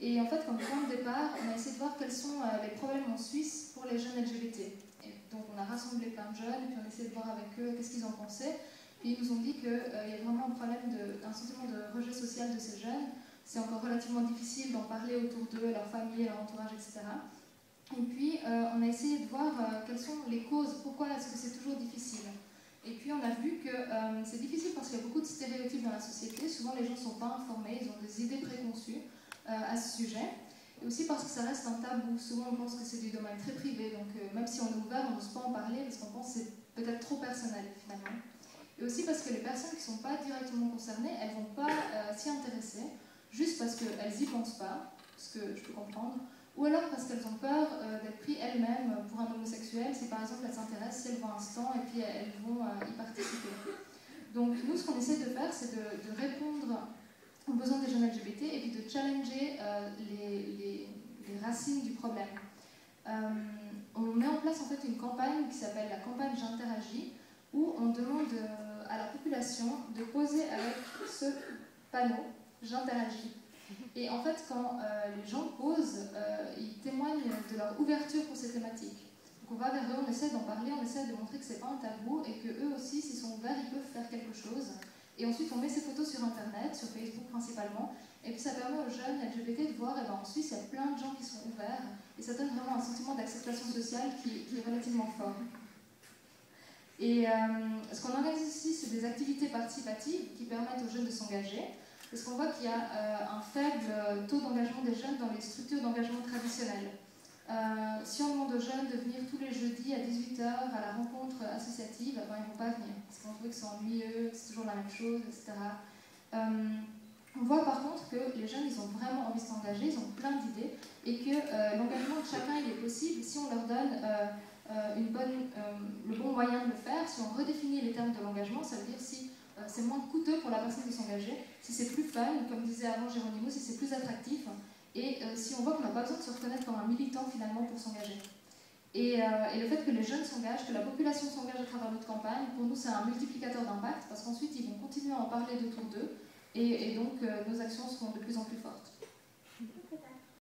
Et en fait, comme point de départ, on a essayé de voir quels sont les problèmes en Suisse pour les jeunes LGBT. Et donc on a rassemblé plein de jeunes, et puis on a essayé de voir avec eux qu'est-ce qu'ils en pensaient. Puis ils nous ont dit qu'il y a vraiment un problème d'un sentiment de rejet social de ces jeunes. C'est encore relativement difficile d'en parler autour d'eux, leur famille, leur entourage, etc. Et puis on a essayé de voir quelles sont les causes, pourquoi est-ce que c'est toujours difficile. Et puis on a vu que c'est difficile parce qu'il y a beaucoup de stéréotypes dans la société. Souvent les gens ne sont pas informés, ils ont des idées préconçues à ce sujet. Et aussi parce que ça reste un tabou. Souvent on pense que c'est du domaine très privé, donc même si on est ouvert, on n'ose pas en parler parce qu'on pense que c'est peut-être trop personnel finalement. Et aussi parce que les personnes qui ne sont pas directement concernées, elles ne vont pas s'y intéresser, juste parce qu'elles n'y pensent pas, ce que je peux comprendre, ou alors parce qu'elles ont peur d'être prises elles-mêmes pour un homosexuel, si par exemple elles s'intéressent, si elles voient un stand et puis elles vont y participer. Donc nous, ce qu'on essaie de faire, c'est de répondre aux besoins des jeunes LGBT et puis de challenger les racines du problème. On met en place en fait une campagne qui s'appelle la campagne J'interagis, où on demande à la population de poser avec ce panneau J'interagis. Et en fait, quand les gens posent, ils témoignent de leur ouverture pour ces thématiques. Donc on va vers eux, on essaie d'en parler, on essaie de montrer que c'est pas un tabou et que eux aussi, s'ils sont ouverts, ils peuvent faire quelque chose. Et ensuite, on met ces photos sur Internet, sur Facebook principalement, et puis ça permet aux jeunes LGBT de voir, et ben en Suisse, il y a plein de gens qui sont ouverts, et ça donne vraiment un sentiment d'acceptation sociale qui est relativement fort. Et ce qu'on organise ici, c'est des activités participatives qui permettent aux jeunes de s'engager, parce qu'on voit qu'il y a un faible taux d'engagement des jeunes dans les structures d'engagement traditionnelles. Si on demande aux jeunes de venir tous les jeudis à 18h à la rencontre associative, ben, ils ne vont pas venir, parce qu'on trouve que c'est ennuyeux, que c'est toujours la même chose, etc. On voit par contre que les jeunes, ils ont vraiment envie de s'engager, ils ont plein d'idées, et que l'engagement de chacun, il est possible si on leur donne le bon moyen de le faire, si on redéfinit les termes de l'engagement, ça veut dire si c'est moins coûteux pour la personne de s'engager, si c'est plus fun, comme disait avant Géronimo, si c'est plus attractif, et si on voit qu'on n'a pas besoin de se reconnaître comme un militant finalement pour s'engager. Et le fait que les jeunes s'engagent, que la population s'engage à travers notre campagne, pour nous c'est un multiplicateur d'impact, parce qu'ensuite ils vont continuer à en parler d'autour d'eux, et donc nos actions seront de plus en plus fortes.